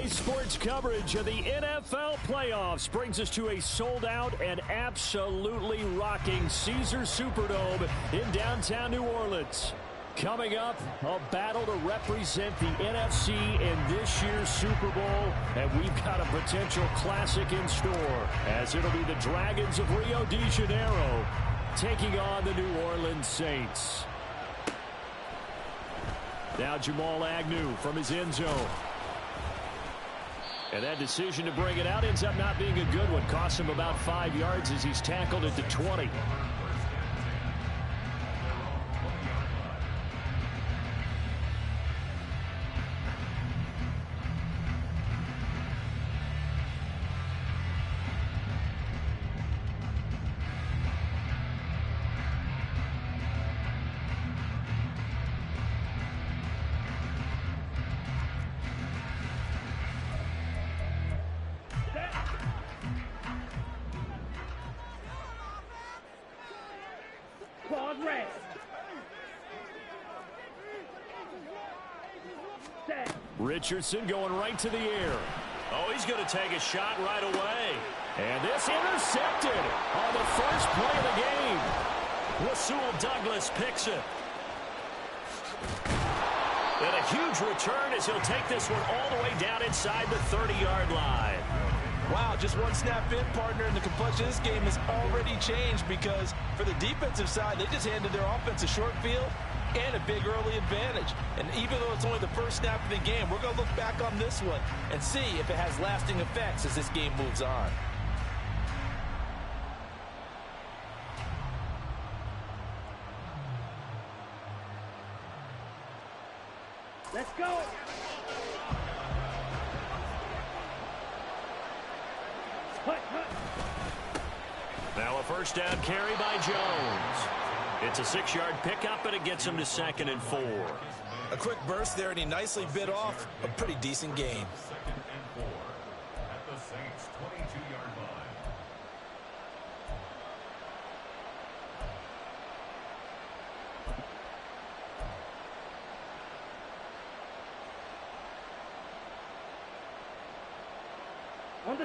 Sports coverage of the NFL playoffs brings us to a sold-out and absolutely rocking Caesars Superdome in downtown New Orleans. Coming up, a battle to represent the NFC in this year's Super Bowl, and we've got a potential classic in store, as it'll be the Dragons of Rio de Janeiro taking on the New Orleans Saints. Now Jamal Agnew from his end zone. And that decision to bring it out ends up not being a good one. Costs him about 5 yards as he's tackled at the 20. Richardson going right to the air. Oh, he's going to take a shot right away. And this intercepted on the first play of the game. Rasul Douglas picks it. And a huge return as he'll take this one all the way down inside the 30-yard line. Wow, just one snap in, partner, and the complexion of this game has already changed because for the defensive side, they just handed their offense a short field and a big early advantage. And even though it's only the first snap of the game, we're going to look back on this one and see if it has lasting effects as this game moves on. Let's go. Now a first down carry by Jones. It's a 6-yard pickup, and it gets him to 2nd and 4. A quick burst there, and he nicely bit off a pretty decent gain.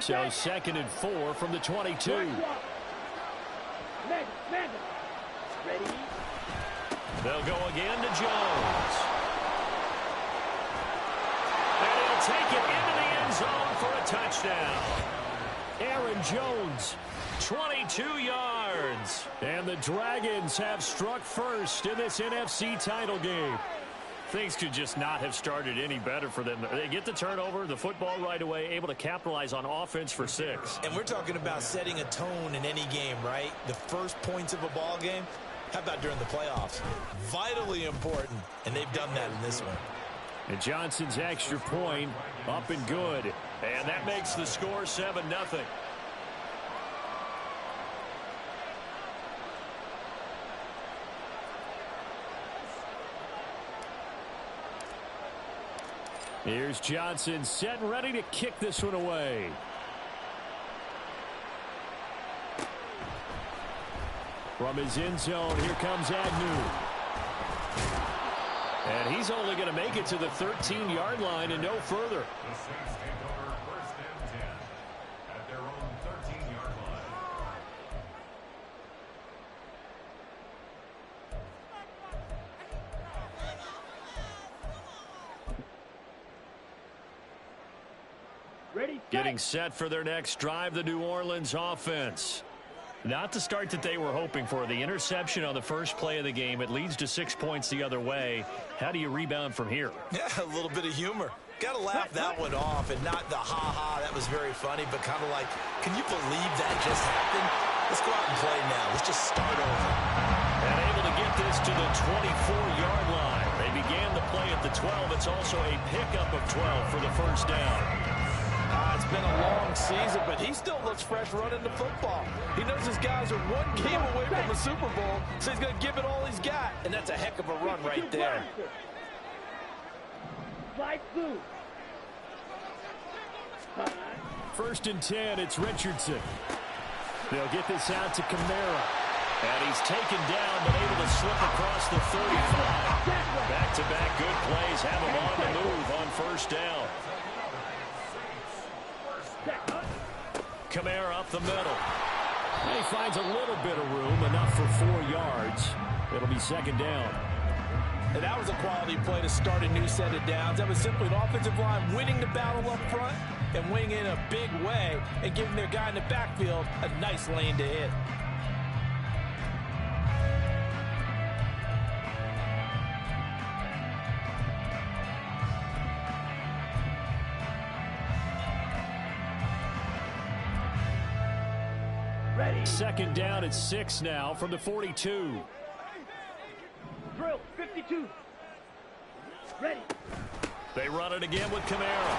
So 2nd and 4 from the 22. Ready? They'll go again to Jones. And he'll take it into the end zone for a touchdown. Aaron Jones, 22 yards. And the Dragons have struck first in this NFC title game. Things could just not have started any better for them. They get the turnover, the football right away, able to capitalize on offense for 6. And we're talking about setting a tone in any game, right? The first points of a ball game. How about during the playoffs? Vitally important, and they've done that in this one. And Johnson's extra point up and good. And that makes the score 7-0. Here's Johnson set and ready to kick this one away. From his end zone, here comes Agnew. And he's only going to make it to the 13-yard line and no further. The Saints take over 1st and 10 at their own 13-yard line. Ready? Getting set for their next drive, the New Orleans offense. Not the start that they were hoping for. The interception on the first play of the game. It leads to 6 points the other way. How do you rebound from here? Yeah, a little bit of humor. Got to laugh that one off, and not the ha-ha, that was very funny, but kind of like, can you believe that just happened? Let's go out and play now. Let's just start over. And able to get this to the 24-yard line. They began the play at the 12. It's also a pickup of 12 for the first down. It's been a long season, but he still looks fresh running the football. He knows his guys are one game away from the Super Bowl, so he's going to give it all he's got, and that's a heck of a run right there. Slide through. 1st and 10, it's Richardson. They'll get this out to Kamara. And he's taken down, but able to slip across the 35. Back-to-back good plays have him on the move on 1st down. Kamara up the middle. And he finds a little bit of room, enough for 4 yards. It'll be second down. And that was a quality play to start a new set of downs. That was simply an offensive line winning the battle up front and winning in a big way and giving their guy in the backfield a nice lane to hit. Ready. Second down at 6 now from the 42. Drill. 52. Ready. They run it again with Kamara.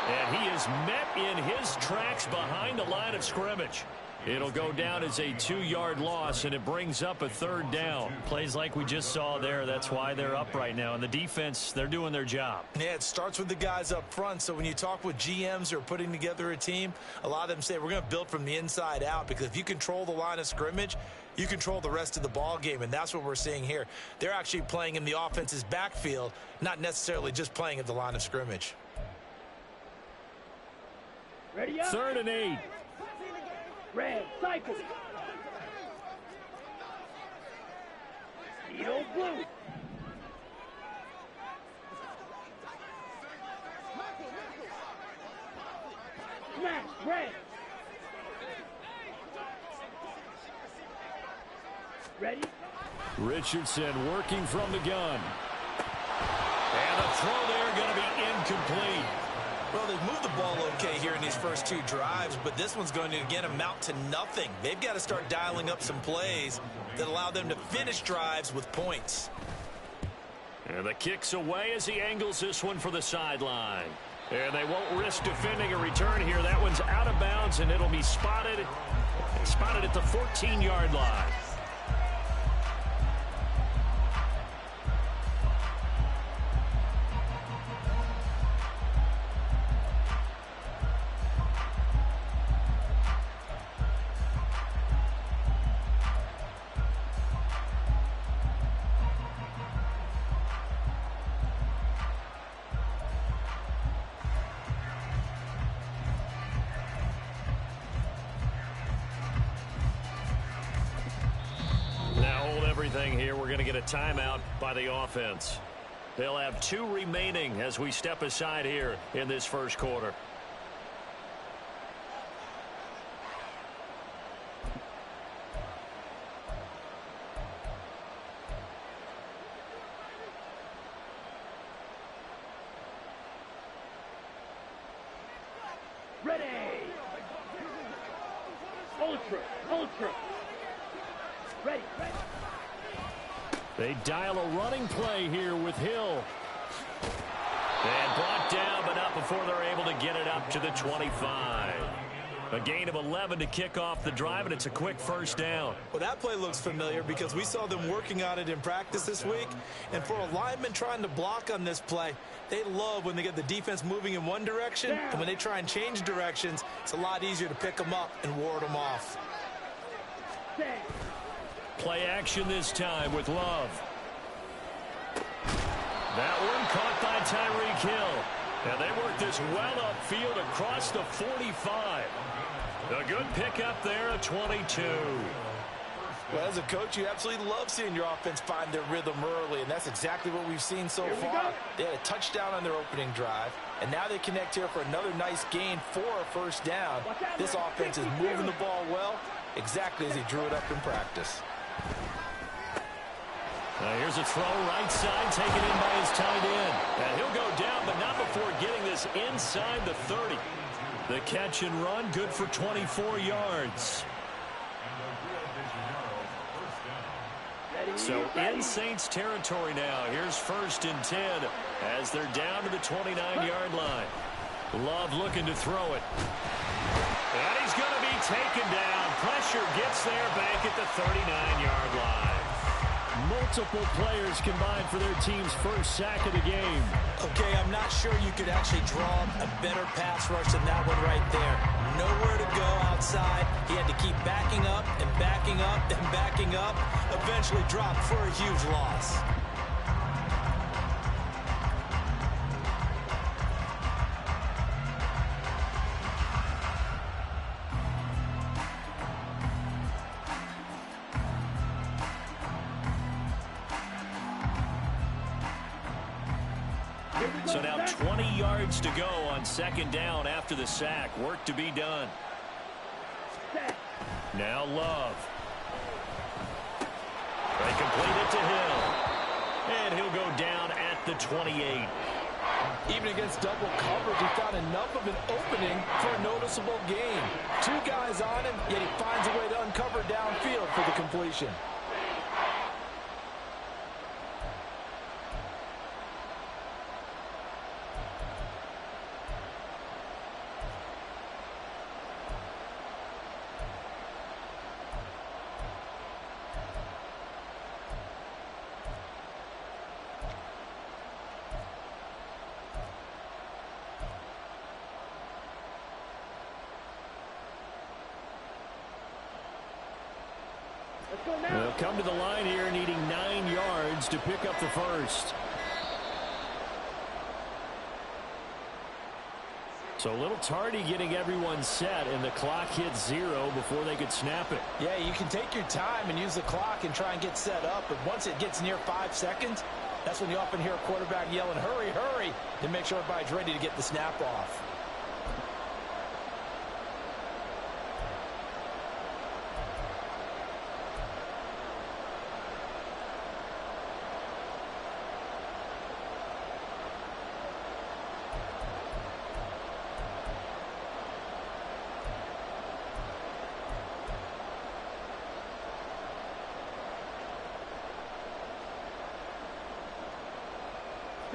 And he is met in his tracks behind the line of scrimmage. It'll go down as a 2-yard loss, and it brings up a third down. Plays like we just saw there. That's why they're up right now. And the defense, they're doing their job. Yeah, it starts with the guys up front. So when you talk with GMs who are putting together a team, a lot of them say we're going to build from the inside out, because if you control the line of scrimmage, you control the rest of the ball game, and that's what we're seeing here. They're actually playing in the offense's backfield, not necessarily just playing at the line of scrimmage. Ready up. 3rd and 8. Red. Cycle. Needle blue. Smash. Red. Ready. Richardson working from the gun. And a throw there going to be incomplete. Well, they've moved the ball okay here in these first 2 drives, but this one's going to, again, amount to nothing. They've got to start dialing up some plays that allow them to finish drives with points. And the kick's away as he angles this one for the sideline. And they won't risk defending a return here. That one's out of bounds, and it'll be spotted at the 14-yard line. Here, we're going to get a timeout by the offense. They'll have 2 remaining as we step aside here in this first quarter. Ready. Ultra. Ready. They dial a running play here with Hill. And brought down, but not before they're able to get it up to the 25. A gain of 11 to kick off the drive, and it's a quick first down. Well, that play looks familiar because we saw them working on it in practice this week. And for a lineman trying to block on this play, they love when they get the defense moving in one direction. And when they try and change directions, it's a lot easier to pick them up and ward them off. Play action this time with Love. That one caught by Tyreek Hill. And they work this well upfield across the 45. A good pickup there at 22. Well, as a coach, you absolutely love seeing your offense find their rhythm early, and that's exactly what we've seen so far. They had a touchdown on their opening drive, and now they connect here for another nice gain for a first down. This offense is moving the ball well, exactly as he drew it up in practice. Now here's a throw right side, taken in by his tight end. And he'll go down, but not before getting this inside the 30. The catch and run, good for 24 yards. So in Saints territory now. Here's 1st and 10 as they're down to the 29-yard line. Love looking to throw it. And he's going to be taken down. Pressure gets there back at the 39-yard line. Multiple players combined for their team's first sack of the game. Okay, I'm not sure you could actually draw a better pass rush than that one right there. Nowhere to go outside. He had to keep backing up and backing up and backing up. Eventually dropped for a huge loss. So now 20 yards to go on second down after the sack. Work to be done. Now Love. They complete it to Hill. And he'll go down at the 28. Even against double coverage, he found enough of an opening for a noticeable gain. Two guys on him, yet he finds a way to uncover downfield for the completion. They'll come to the line here needing 9 yards to pick up the first. So a little tardy getting everyone set, and the clock hits 0 before they could snap it. Yeah, you can take your time and use the clock and try and get set up, but once it gets near 5 seconds, that's when you often hear a quarterback yelling, hurry, hurry, to make sure everybody's ready to get the snap off.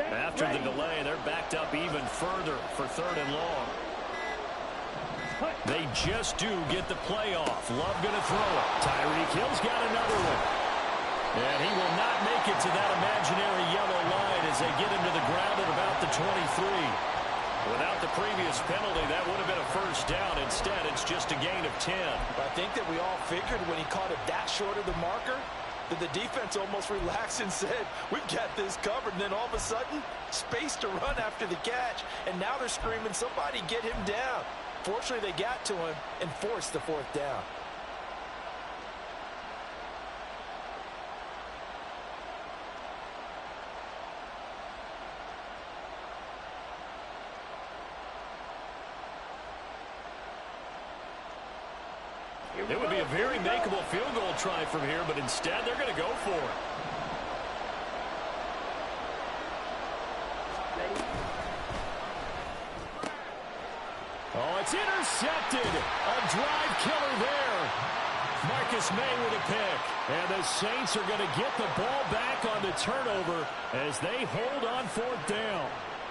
After the delay, they're backed up even further for 3rd and long. They just do get the play off. Love going to throw it. Tyreek Hill's got another one. And he will not make it to that imaginary yellow line as they get him to the ground at about the 23. Without the previous penalty, that would have been a first down. Instead, it's just a gain of 10. I think that we all figured when he caught it that short of the marker, that the defense almost relaxed and said, we've got this covered. And then all of a sudden, space to run after the catch. And now they're screaming, somebody get him down. Fortunately, they got to him and forced the 4th down. It would be a very makeable field goal try from here, but instead they're going to go for it. Oh, it's intercepted. A drive killer there. Marcus May with a pick. And the Saints are going to get the ball back on the turnover as they hold on 4th down.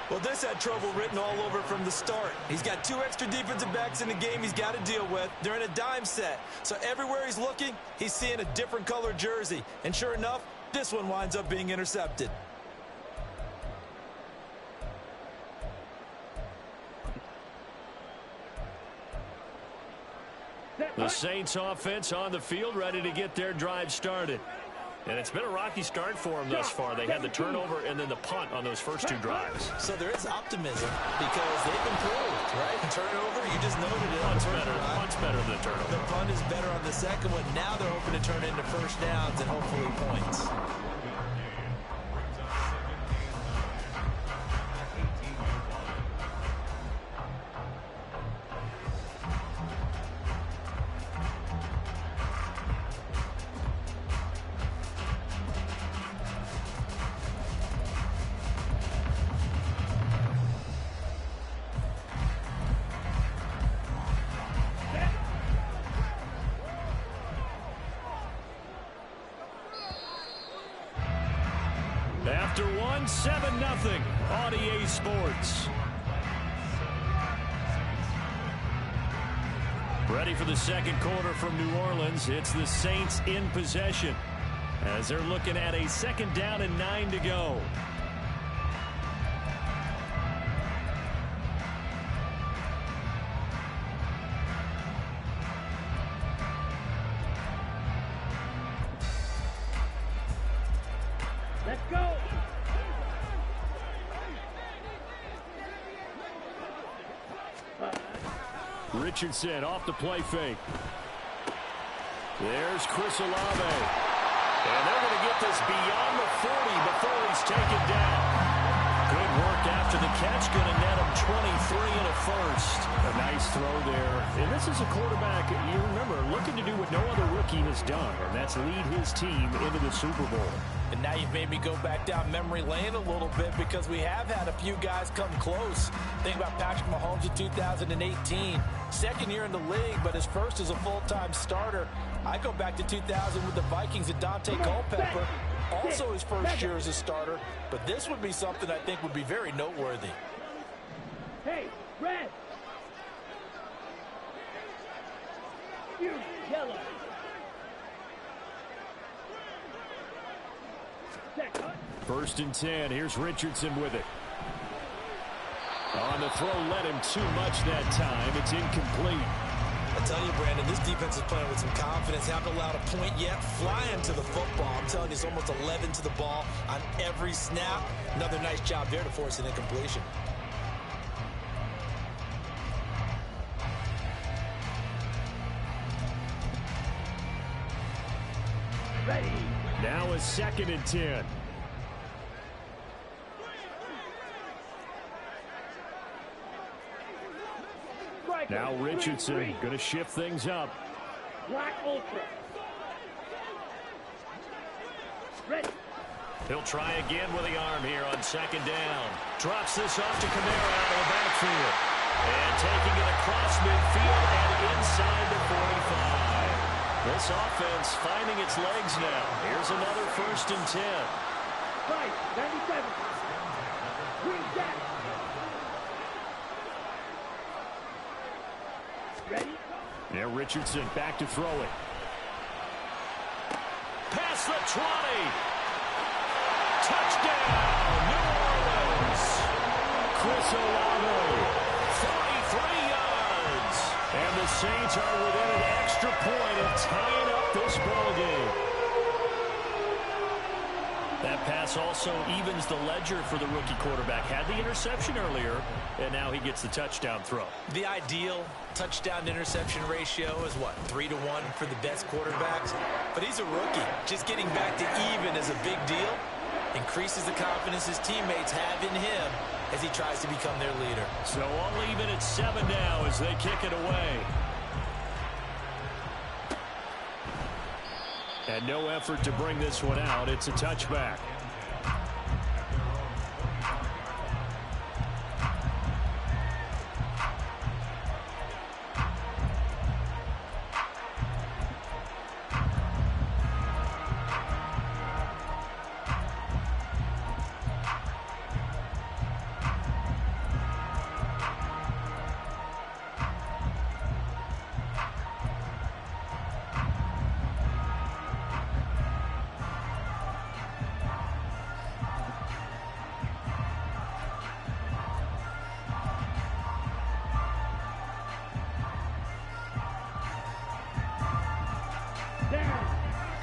Well, this had trouble written all over from the start. He's got 2 extra defensive backs in the game he's got to deal with. They're in a dime set. So everywhere he's looking, he's seeing a different color jersey. And sure enough, this one winds up being intercepted. The Saints offense on the field, ready to get their drive started. And it's been a rocky start for them thus far. They had the turnover and then the punt on those first 2 drives. So there is optimism because they've improved, right? Turnover, you just noted it. Punt's better than the turnover. The punt is better on the second one. Now they're hoping to turn it into first downs and hopefully points. After 1, 7-0 on EA Sports. Ready for the second quarter from New Orleans. It's the Saints in possession as they're looking at a 2nd down and 9 to go. Let's go. Richardson off the play fake. There's Chris Olave. And they're going to get this beyond the 40 before he's taken down. Good work after after the catch, going to net him 23 and a first. A nice throw there. And this is a quarterback, you remember, looking to do what no other rookie has done, and that's lead his team into the Super Bowl. And now you've made me go back down memory lane a little bit because we have had a few guys come close. Think about Patrick Mahomes in 2018. Second year in the league, but his first as a full-time starter. I go back to 2000 with the Vikings and Dante Culpepper. Also his first year as a starter. But this would be something I think would be very noteworthy. Hey, red. You, yellow. First and 10. Here's Richardson with it. On the throw, led him too much that time. It's incomplete. I tell you, Brandon, this defense is playing with some confidence. Haven't allowed a point yet. Flying to the football. I'm telling you, it's almost 11 to the ball on every snap. Another nice job there to force an incompletion. Ready. Now a second and 10. Now Richardson going to shift things up. Black Ultra. Ready. He'll try again with the arm here on second down. Drops this off to Kamara out of the backfield. And taking it across midfield and inside the 45. This offense finding its legs now. Here's another first and 10. Right, 97. Green jack. Ready? Now Richardson back to throw it. Past the 20. Touchdown, New Orleans. Chris Olave, 43 yards. And the Saints are within an extra point of tying up this ball game. That pass also evens the ledger for the rookie quarterback. Had the interception earlier, and now he gets the touchdown throw. The ideal touchdown-interception ratio is, what, 3 to 1 for the best quarterbacks? But he's a rookie. Just getting back to even is a big deal. Increases the confidence his teammates have in him as he tries to become their leader. So all even at 7 now as they kick it away. And no effort to bring this one out. It's a touchback.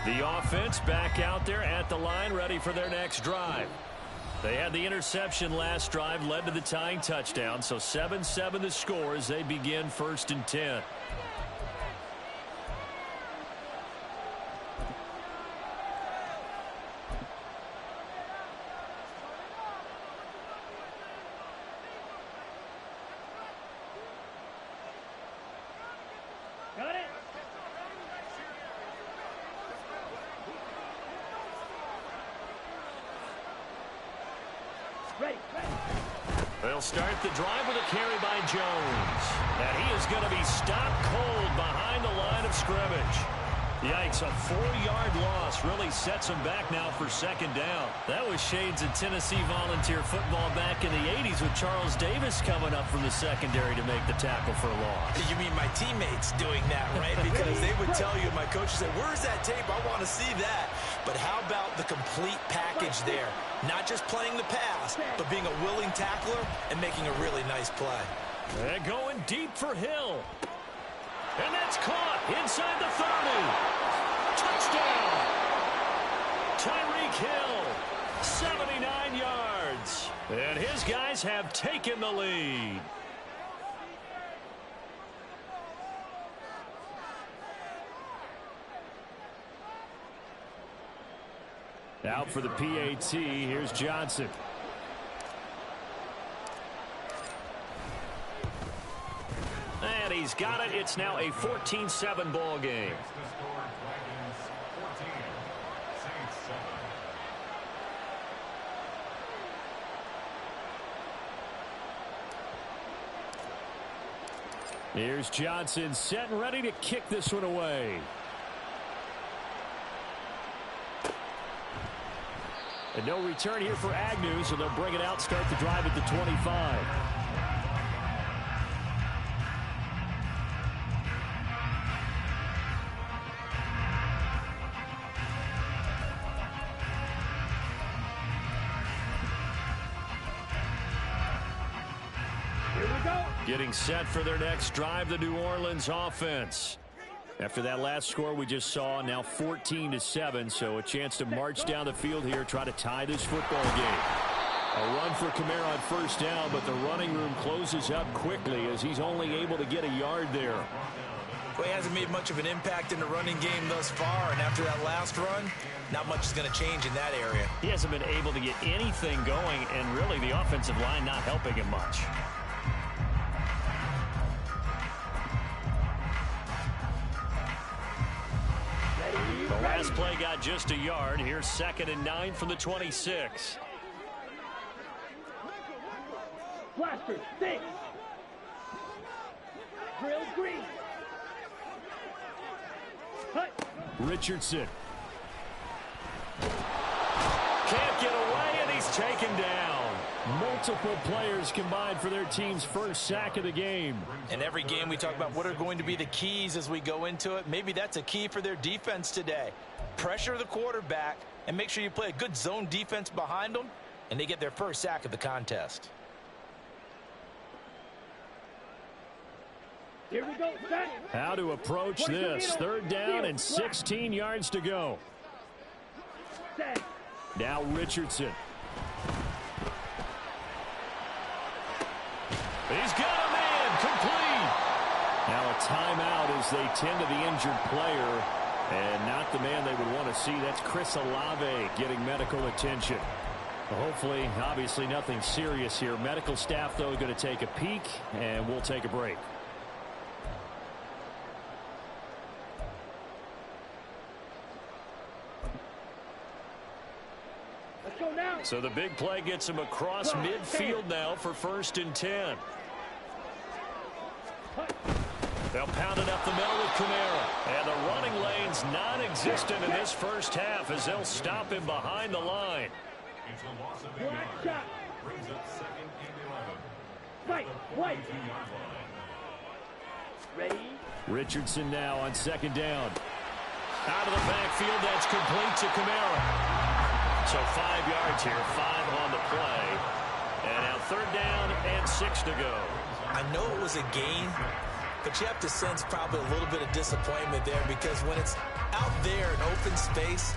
The offense back out there at the line, ready for their next drive. They had the interception last drive, led to the tying touchdown, so 7-7 the score as they begin first and 10. Got it. Ready. They'll start the drive with a carry by Jones. And he is going to be stopped cold behind the line of scrimmage. Yikes, a 4-yard loss really sets him back now for second down. That was shades of Tennessee volunteer football back in the 80s with Charles Davis coming up from the secondary to make the tackle for a loss. You mean my teammates doing that, right? Because they would tell you, my coach would say, where's that tape? I want to see that. But how about the complete package there? Not just playing the pass, but being a willing tackler and making a really nice play. And going deep for Hill. And that's caught inside the 30. Touchdown. Tyreek Hill, 79 yards. And his guys have taken the lead. Out for the PAT, here's Johnson. he's got it. It's now a 14-7 ball game. Makes the score Dragons 14, Saints 7. Here's Johnson set and ready to kick this one away. And no return here for Agnew, so they'll bring it out, start the drive at the 25. Here we go. Getting set for their next drive, the New Orleans offense. After that last score we just saw, now 14-7, so a chance to march down the field here, try to tie this football game. A run for Kamara on first down, but the running room closes up quickly as he's only able to get a yard there. Well, he hasn't made much of an impact in the running game thus far, and after that last run, not much is going to change in that area. He hasn't been able to get anything going, and really the offensive line not helping him much. The last play got just a yard. Here's 2nd and 9 from the 26. Blaster, 6. Drill green. Cut. Richardson. Can't get away, and he's taken down. Multiple players combined for their team's first sack of the game. In every game we talk about what are going to be the keys as we go into it. Maybe that's a key for their defense today. Pressure the quarterback and make sure you play a good zone defense behind them, and they get their first sack of the contest. Here we go, set. How to approach this. 3rd down and 16 yards to go. Set. Now Richardson. He's got a man complete. Now a timeout as they tend to the injured player, and not the man they would want to see. That's Chris Olave getting medical attention. Hopefully, obviously nothing serious here. Medical staff, though, going to take a peek, and we'll take a break. Let's go now. So the big play gets him across midfield now for 1st and 10. They'll pound it up the middle with Kamara. And the running lane's non-existent in this first half as they'll stop him behind the line. It's a loss of 8 Black yards. shot. Brings up 2nd and 11. Fight. White. 2-yard line. Ready. Richardson now on 2nd down. Out of the backfield, that's complete to Kamara. So 5 yards here, 5 on the play. And now 3rd down and 6 to go. I know it was a gain, but you have to sense probably a little bit of disappointment there because when it's out there in open space,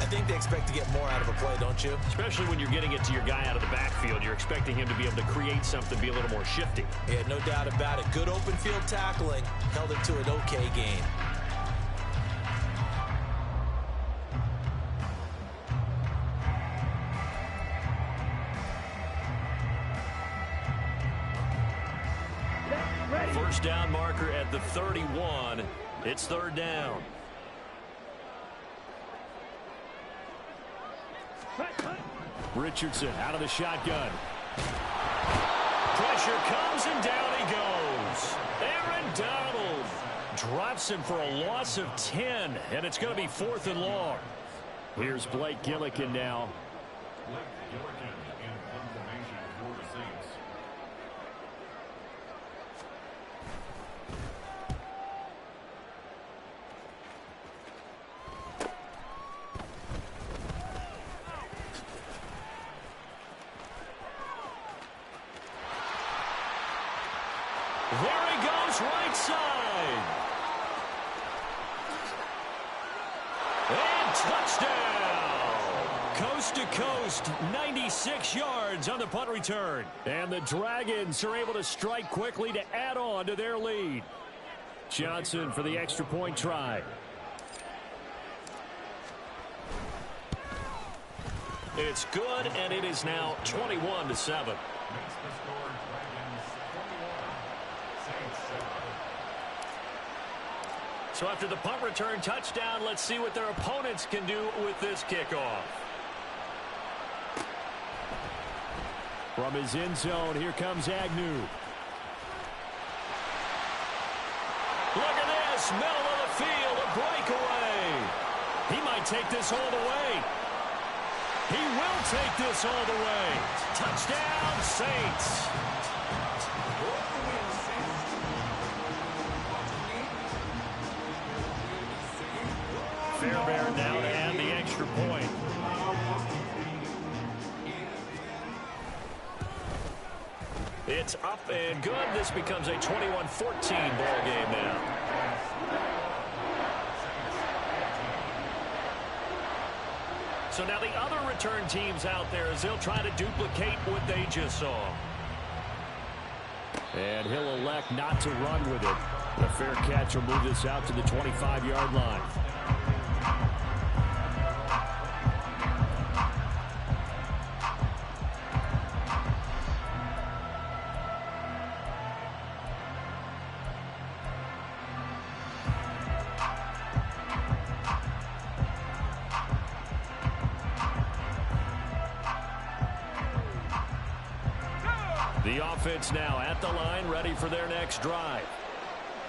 I think they expect to get more out of a play, don't you? Especially when you're getting it to your guy out of the backfield. You're expecting him to be able to create something, be a little more shifty. Yeah, no doubt about it. Good open field tackling, held it to an okay gain. Ready. First down marker at the 31. It's 3rd down. Cut, cut. Richardson out of the shotgun. Pressure comes and down he goes. Aaron Donald drops him for a loss of 10, and it's going to be 4th and long. Here's Blake Gillikin now. Blake Gillikin in one formation for the Saints. There he goes, right side. And touchdown. Coast to coast, 96 yards on the punt return. And the Dragons are able to strike quickly to add on to their lead. Johnson for the extra point try. It's good, and it is now 21-7. Makes the score Dragons 21, Saints 7. So after the punt return touchdown, let's see what their opponents can do with this kickoff. From his end zone, here comes Agnew. Look at this, middle of the field, a breakaway. He might take this all the way. He will take this all the way. Touchdown, Saints. Fairbairn now to add the extra point. It's up and good. This becomes a 21-14 ball game now. So now the other return teams out there as they'll try to duplicate what they just saw. And he'll elect not to run with it. A fair catch will move this out to the 25-yard line. The offense now at the line, ready for their next drive.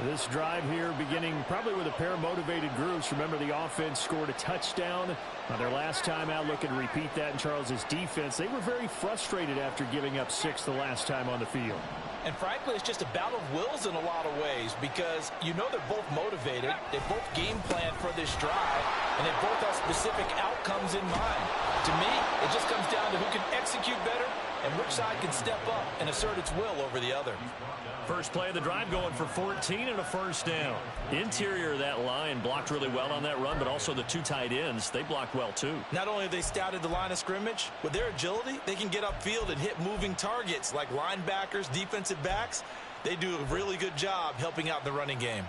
This drive here beginning probably with a pair of motivated groups. Remember, the offense scored a touchdown on their last time out. Looking to repeat that in Charles's defense. They were very frustrated after giving up 6 the last time on the field. And frankly, it's just a battle of wills in a lot of ways because you know they're both motivated. They both game plan for this drive, and they both have specific outcomes in mind. To me, it just comes down to who can execute better and which side can step up and assert its will over the other. First play of the drive going for 14 and a first down. Interior of that line blocked really well on that run, but also the 2 tight ends, they blocked well too. Not only have they scouted the line of scrimmage, with their agility, they can get upfield and hit moving targets like linebackers, defensive backs. They do a really good job helping out in the running game.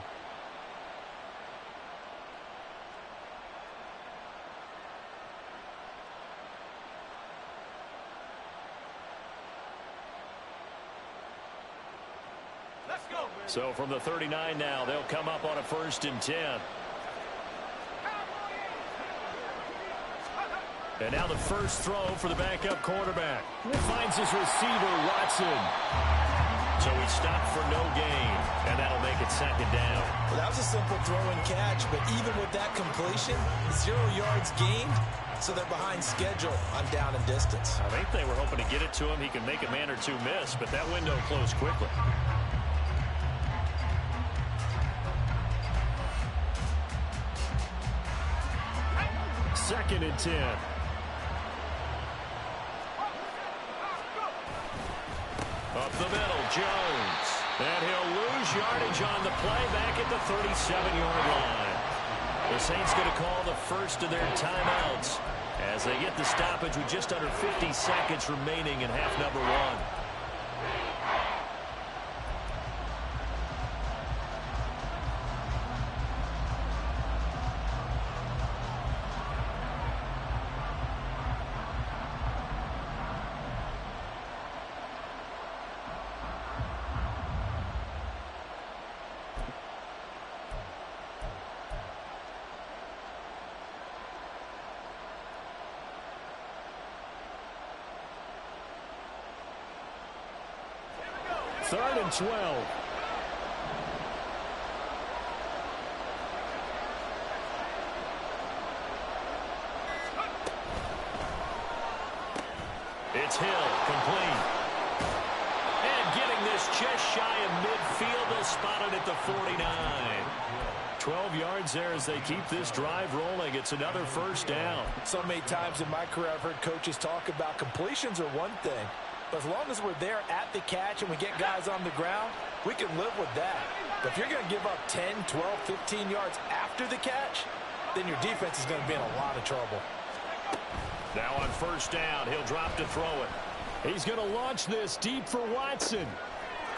So from the 39 now, they'll come up on a 1st and 10. And now the first throw for the backup quarterback. Finds his receiver, Watson. So he stopped for no gain, and that'll make it 2nd down. Well, that was a simple throw and catch, but even with that completion, 0 yards gained, so they're behind schedule on down and distance. I think they were hoping to get it to him. He can make a man or 2 miss, but that window closed quickly. Second and 10. Up the middle, Jones. And he'll lose yardage on the play back at the 37-yard line. The Saints going to call the first of their timeouts as they get the stoppage with just under 50 seconds remaining in half number 1. Third and 12. It's Hill, complete. And getting this just shy of midfield, they'll spot it at the 49. 12 yards there as they keep this drive rolling. It's another first down. So many times in my career I've heard coaches talk about completions are one thing. But as long as we're there at the catch and we get guys on the ground, we can live with that. But if you're going to give up 10, 12, 15 yards after the catch, then your defense is going to be in a lot of trouble. Now on first down, he'll drop to throw it. He's going to launch this deep for Watson.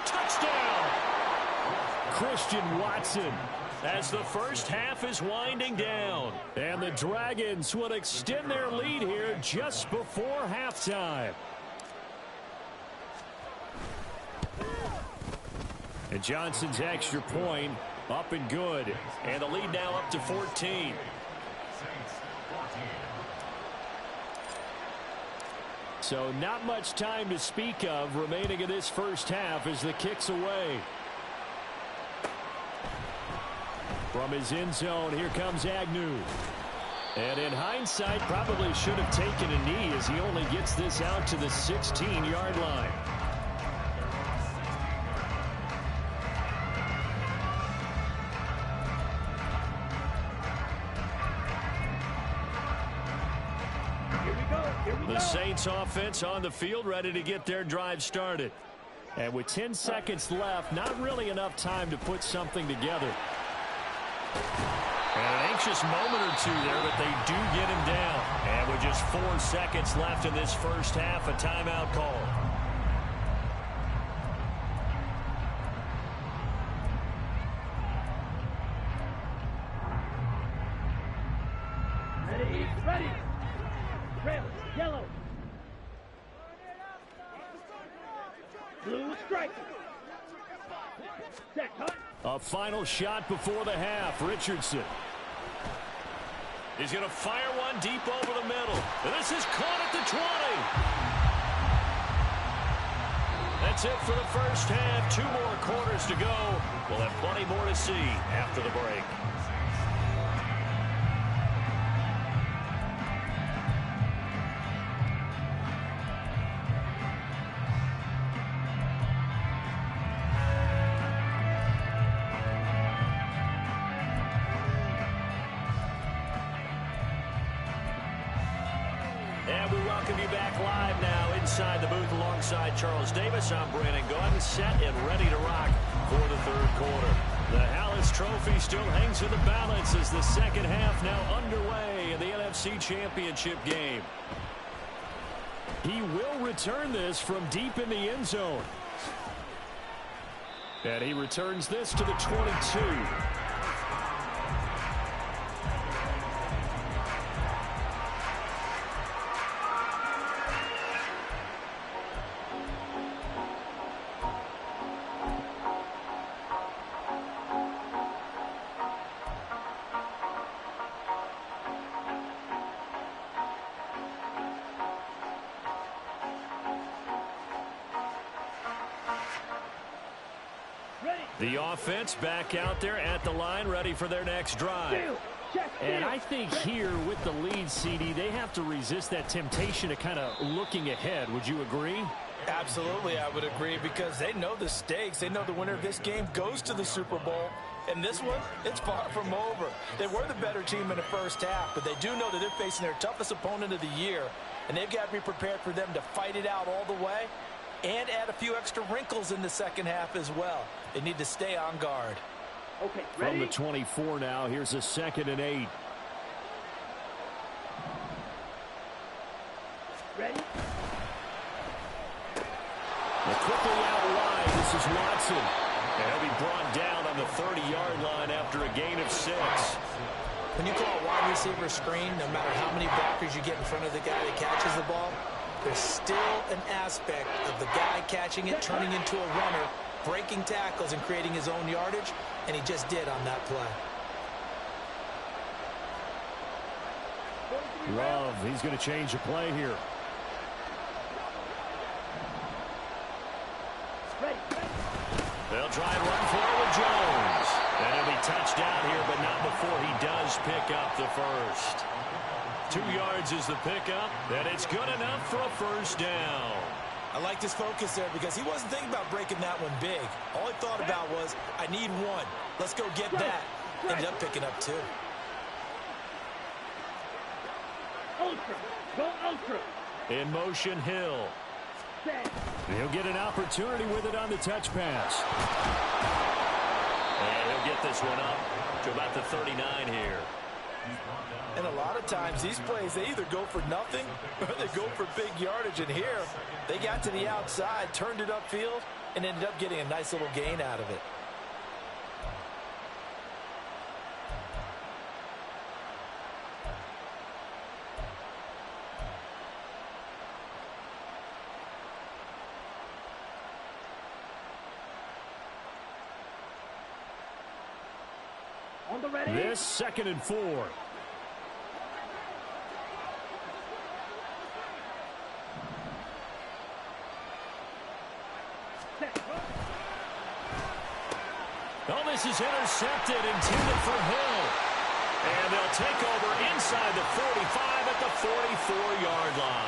Touchdown! Christian Watson as the first half is winding down. And the Dragons will extend their lead here just before halftime. And Johnson's extra point Up and good. And the lead now up to 14. Saints 14. So not much time to speak of remaining in this first half as the kick's away. From his end zone, here comes Agnew. And in hindsight, probably should have taken a knee as he only gets this out to the 16-yard line. The Saints offense on the field, ready to get their drive started. And with 10 seconds left, not really enough time to put something together. And an anxious moment or two there, but they do get him down. And with just 4 seconds left in this first half, a timeout call. Ready, ready. Red, yellow. Blue strike. Set, cut. A final shot before the half. Richardson. He's going to fire one deep over the middle. This is caught at the 20. That's it for the first half. 2 more quarters to go. We'll have plenty more to see after the break. And we welcome you back live now inside the booth alongside Charles Davis. I'm Brandon Gaudin, set and ready to rock for the third quarter. The Hallis Trophy still hangs in the balance as the second half now underway in the NFC Championship game. He will return this from deep in the end zone. And he returns this to the 22. The offense back out there at the line, ready for their next drive. And I think here with the lead, CD, they have to resist that temptation to kind of looking ahead. Would you agree? Absolutely, I would agree, because they know the stakes. They know the winner of this game goes to the Super Bowl. And this one, it's far from over. They were the better team in the first half, but they do know that they're facing their toughest opponent of the year. And they've got to be prepared for them to fight it out all the way and add a few extra wrinkles in the second half as well. They need to stay on guard. Okay, From ready? the 24 now, here's a 2nd and 8. Ready? And quickly out wide, this is Watson. And he'll be brought down on the 30-yard line after a gain of 6. When you call a wide receiver screen, no matter how many blockers you get in front of the guy that catches the ball, there's still an aspect of the guy catching it, turning into a runner, breaking tackles and creating his own yardage, and he just did on that play. Love, he's going to change the play here. Ready? They'll try and run for it with Jones. And he'll be touched down here, but not before he does pick up the first. 2 yards is the pickup, and it's good enough for a first down. I liked his focus there because he wasn't thinking about breaking that one big. All he thought about was, I need one. Let's go get that. Ended up picking up 2. Ultra. Go ultra. In motion, Hill. Set. He'll get an opportunity with it on the touch pass. And he'll get this one up to about the 39 here. And a lot of times these plays, they either go for nothing or they go for big yardage. And here, they got to the outside, turned it upfield, and ended up getting a nice little gain out of it. On the ready. This 2nd and 4. Oh, this is intercepted, intended for Hill. And they'll take over inside the 45 at the 44-yard line.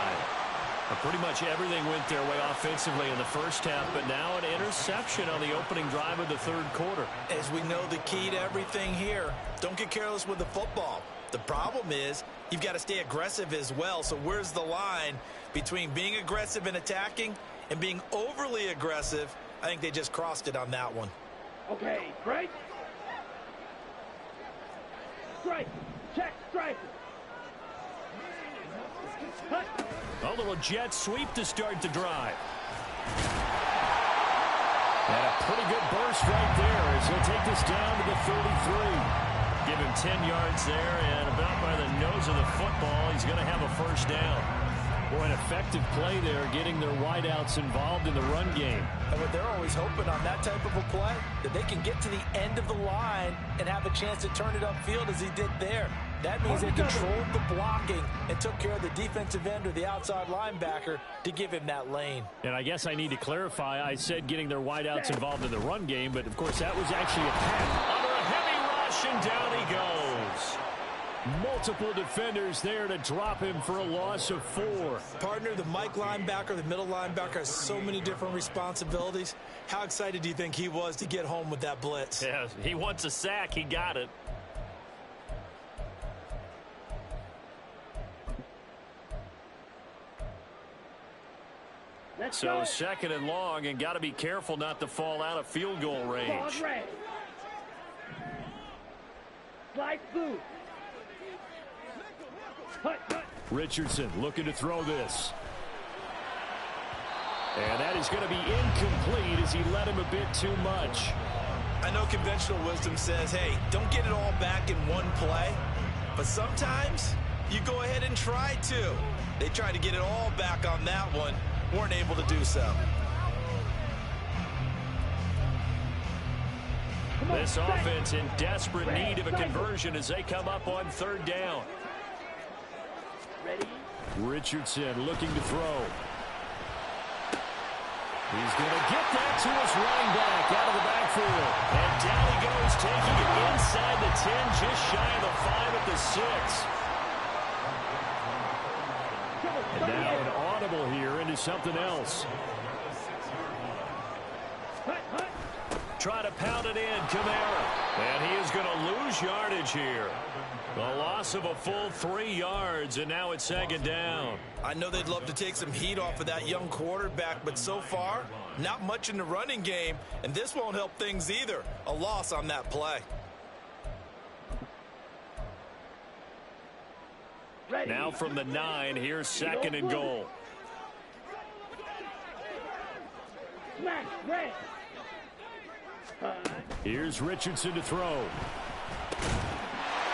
Pretty much everything went their way offensively in the first half, but now an interception on the opening drive of the 3rd quarter. As we know, the key to everything here, don't get careless with the football. The problem is you've got to stay aggressive as well. So where's the line between being aggressive and attacking and being overly aggressive? I think they just crossed it on that one. Okay, break. Strike. Check strike. Cut. A little jet sweep to start the drive. And a pretty good burst right there as he'll take this down to the 33. Give him 10 yards there, and about by the nose of the football, he's going to have a first down. Boy, an effective play there, getting their wideouts involved in the run game. And what they're always hoping on that type of a play, that they can get to the end of the line and have a chance to turn it upfield as he did there. That means they controlled the blocking and took care of the defensive end or the outside linebacker to give him that lane. And I guess I need to clarify, I said getting their wideouts involved in the run game, but of course that was actually a pass. Under a heavy rush, and down he goes. Multiple defenders there to drop him for a loss of 4. Partner, the Mike linebacker, the middle linebacker has so many different responsibilities. How excited do you think he was to get home with that blitz? Yeah, he wants a sack. He got it. Let's So go. 2nd and long, and got to be careful not to fall out of field goal range. Red. Slide through. Cut. Richardson looking to throw this. And that is going to be incomplete as he led him a bit too much. I know conventional wisdom says, hey, don't get it all back in one play. But sometimes you go ahead and try to. They tried to get it all back on that one. Weren't able to do so. This offense in desperate need of a conversion as they come up on 3rd down. Ready. Richardson looking to throw. He's going to get that to his running back out of the backfield. And down he goes, taking it inside the 10, just shy of the 5 at the 6. And now an audible here into something else. Try to pound it in, Kamara. And he is going to lose yardage here. A loss of a full 3 yards, and now it's 2nd down. I know they'd love to take some heat off of that young quarterback, but so far, not much in the running game, and this won't help things either. A loss on that play. Ready. Now from the 9, here's 2nd and goal. Smash. Red. Here's Richardson to throw.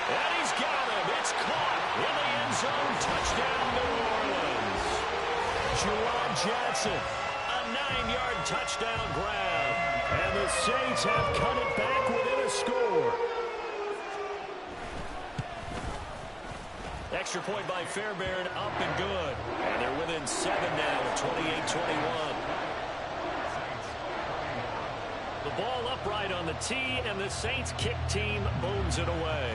And he's got him. It's caught in the end zone. Touchdown, New Orleans. Juwan Johnson, a 9-yard touchdown grab. And the Saints have cut it back within a score. Extra point by Fairbairn, up and good. And they're within 7 now, 28-21. The ball upright on the tee, and the Saints kick team booms it away.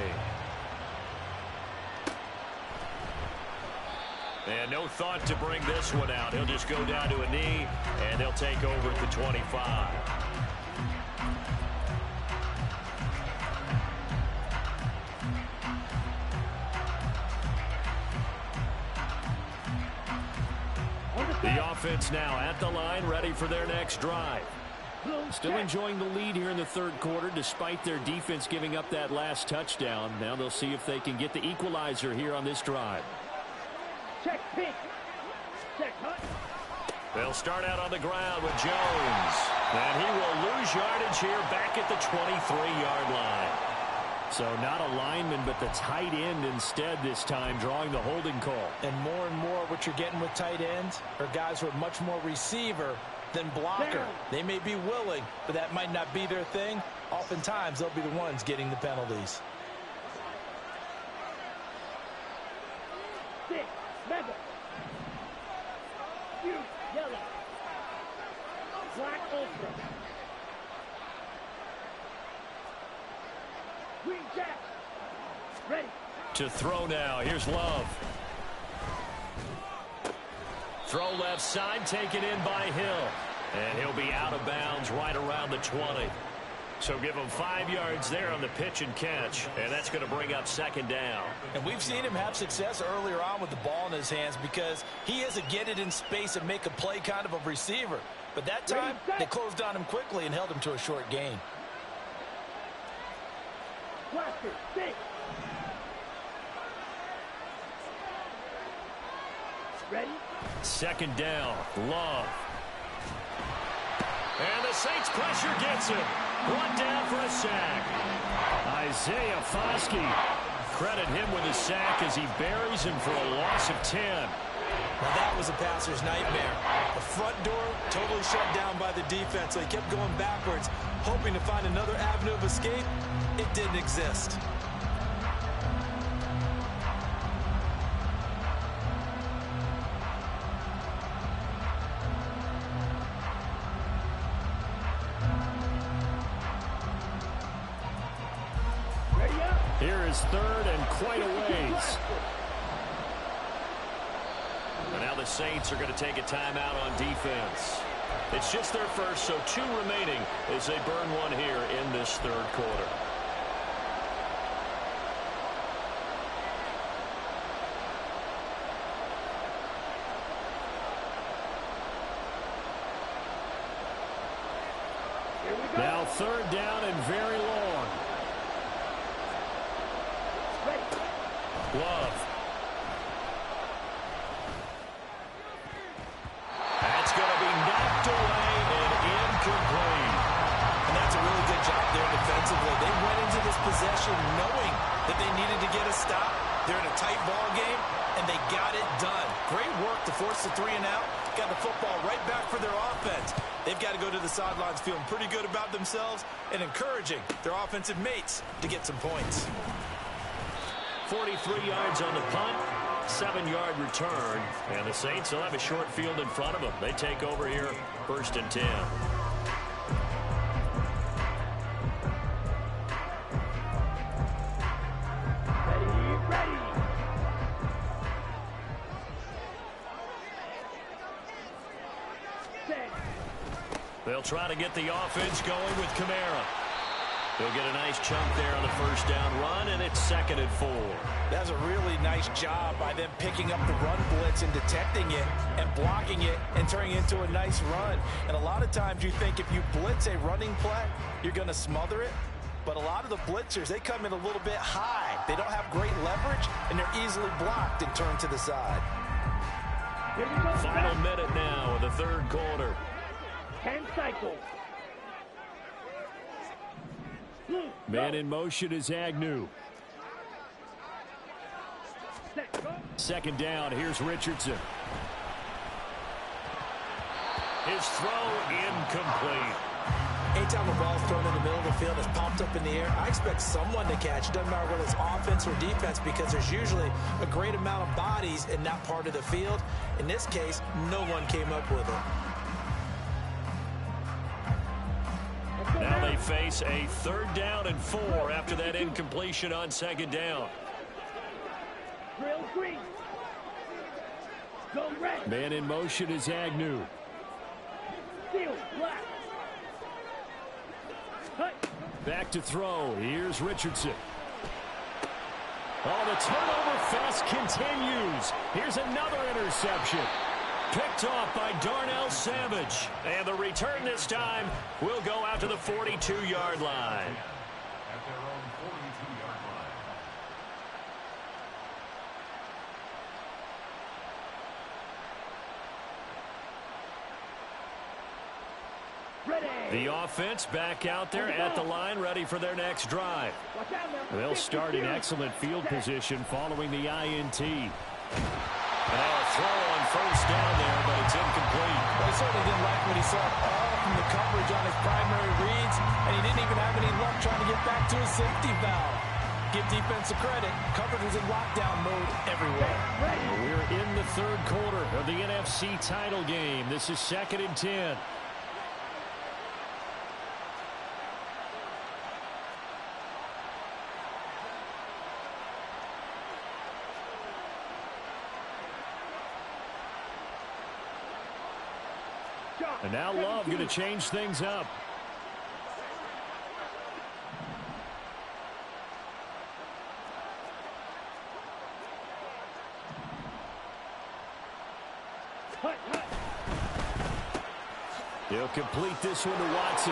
And no thought to bring this one out. He'll just go down to a knee, and they'll take over at the 25. The offense now at the line, ready for their next drive. Still enjoying the lead here in the 3rd quarter, despite their defense giving up that last touchdown. Now they'll see if they can get the equalizer here on this drive. Check pink. Check hut. They'll start out on the ground with Jones. And he will lose yardage here back at the 23-yard line. So not a lineman, but the tight end instead this time, drawing the holding call. And more what you're getting with tight ends are guys who are much more receiver than blocker. They may be willing, but that might not be their thing. Oftentimes, they'll be the ones getting the penalties. Six, mega. You, yellow. Black ultra. Green jack. Ready. To throw now. Here's Love. Throw left side, taken in by Hill. And he'll be out of bounds right around the 20. So give him 5 yards there on the pitch and catch. And that's going to bring up second down. And we've seen him have success earlier on with the ball in his hands because he is a get it in space and make a play kind of a receiver. But that time, they closed on him quickly and held him to a short gain. Blaster, 6. Ready? Second down. Love. And the Saints pressure gets him. Brought down for a sack. Isaiah Foskey. Credit him with a sack as he buries him for a loss of 10. Now that was a passer's nightmare. The front door totally shut down by the defense, so he kept going backwards, hoping to find another avenue of escape. It didn't exist. Here is third and quite a ways. And now the Saints are going to take a timeout on defense. It's just their first, so 2 remaining as they burn one here in this third quarter. Now third down and very long. Love. That's going to be knocked away and incomplete. And that's a really good job there defensively. They went into this possession knowing that they needed to get a stop. They're in a tight ball game, and they got it done. Great work to force the 3 and out. Got the football right back for their offense. They've got to go to the sidelines feeling pretty good about themselves and encouraging their offensive mates to get some points. 43 yards on the punt, 7-yard return, and the Saints will have a short field in front of them. They take over here, 1st and 10. Ready. Set. They'll try to get the offense going with Kamara. They'll get a nice chunk there on the first down run, and it's 2nd and 4. That's a really nice job by them picking up the run blitz and detecting it and blocking it and turning it into a nice run. And a lot of times you think if you blitz a running play, you're going to smother it. But a lot of the blitzers, they come in a little bit high. They don't have great leverage, and they're easily blocked and turned to the side. Final minute now of the third quarter. 10 cycles. Man in motion is Agnew. Second down, here's Richardson. His throw incomplete. Anytime a ball's thrown in the middle of the field, it's popped up in the air, I expect someone to catch. It doesn't matter whether it's offense or defense because there's usually a great amount of bodies in that part of the field. In this case, no one came up with it. Now they face a 3rd down and 4 after that incompletion on 2nd down. Drill green. Go red. Man in motion is Agnew. Steel black. Cut. Back to throw. Here's Richardson. Oh, the turnover fest continues. Here's another interception. Picked off by Darnell Savage. And the return this time will go out to the 42-yard line. At their own 42-yard line. Ready. The offense back out there at the line, ready for their next drive. Watch out now. They'll start in excellent field position following the INT. And now a throw on first down there, but it's incomplete. Well, he certainly didn't like what he saw all from the coverage on his primary reads, and he didn't even have any luck trying to get back to his safety valve. Give defense a credit. Coverage was in lockdown mode everywhere. We're in the third quarter of the NFC title game. This is 2nd and 10. And now Love going to change things up. He'll complete this one to Watson.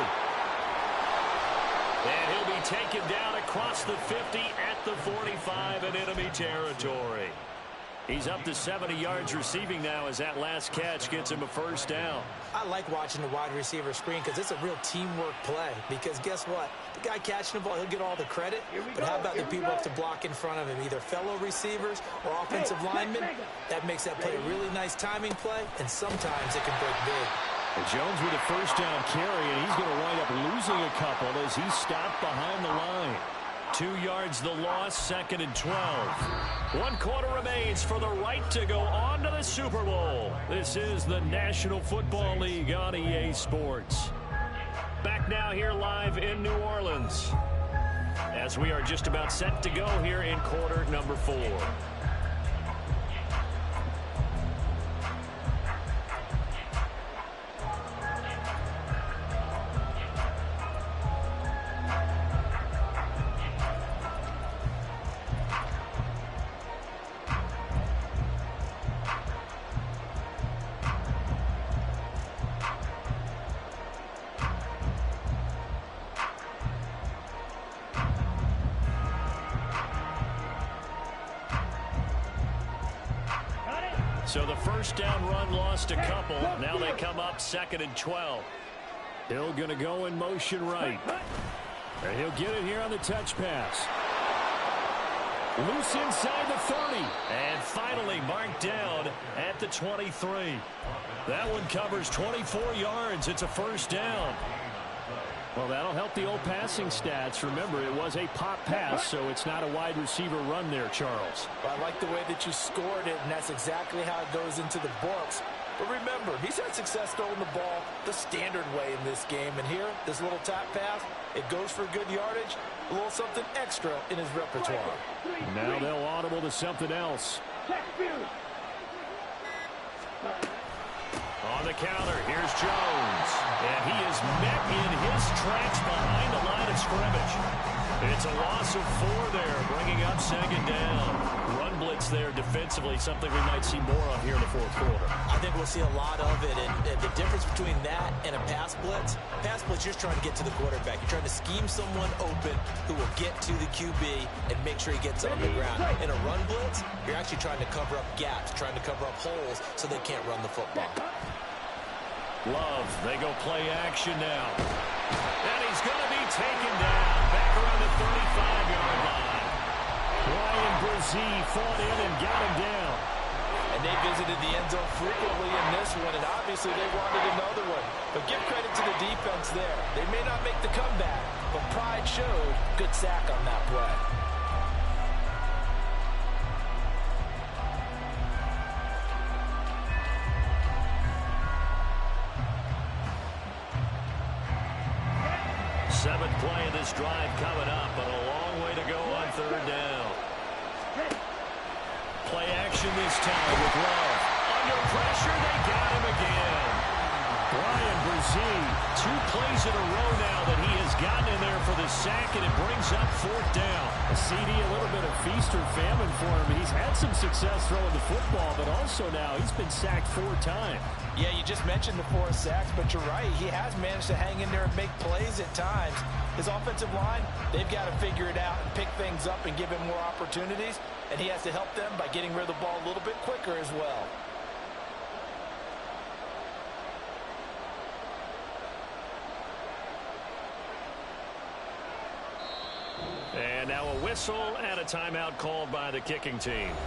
And he'll be taken down across the 50 at the 45 in enemy territory. He's up to 70 yards receiving now as that last catch gets him a first down. I like watching the wide receiver screen because it's a real teamwork play. Because guess what? The guy catching the ball, he'll get all the credit. But how about the people up to block in front of him, either fellow receivers or offensive linemen? That makes that play a really nice timing play, and sometimes it can break big. And Jones with a first down carry, and he's going to wind up losing a couple as he's stopped behind the line. 2 yards the loss, 2nd and 12. 1 quarter remains for the right to go on to the Super Bowl. This is the National Football League on EA Sports. Back now here live in New Orleans as we are just about set to go here in quarter number 4. So the first down run lost a couple. Now they come up 2nd and 12. Hill going to go in motion right. And he'll get it here on the touch pass. Loose inside the 30. And finally marked down at the 23. That one covers 24 yards. It's a first down. Well, that'll help the old passing stats. Remember, it was a pop pass, so it's not a wide receiver run there, Charles. Well, I like the way that you scored it, and that's exactly how it goes into the books. But remember, he's had success throwing the ball the standard way in this game. And here, this little tap pass, it goes for good yardage, a little something extra in his repertoire. Now they'll audible to something else. On the counter, here's Jones. And he is met in his tracks behind the line of scrimmage. It's a loss of 4 there, bringing up 2nd down. Run blitz there defensively, something we might see more of here in the 4th quarter. I think we'll see a lot of it, and the difference between that and a pass blitz, you're just trying to get to the quarterback. You're trying to scheme someone open who will get to the QB and make sure he gets on the ground. In a run blitz, you're actually trying to cover up gaps, trying to cover up holes so they can't run the football. Love, they go play action now. And he's going to be taken down back around the 35-yard line. Ryan Brzee fought in and got him down. And they visited the end zone frequently in this one, and obviously they wanted another one. But give credit to the defense there. They may not make the comeback, but pride showed. Good sack on that play. Seventh play of this drive coming up, but a long way to go on 3rd down. Play action this time with Love. Under pressure, they got him again. Ryan Brzee, 2 plays in a row now that he has gotten in there for the sack, and it brings up 4th down. A CD, a little bit of feast or famine for him. He's had some success throwing the football, but also now he's been sacked 4 times. Yeah, you just mentioned the 4 sacks, but you're right. He has managed to hang in there and make plays at times. His offensive line, they've got to figure it out and pick things up and give him more opportunities, and he has to help them by getting rid of the ball a little bit quicker as well. And now a whistle and a timeout called by the kicking team. –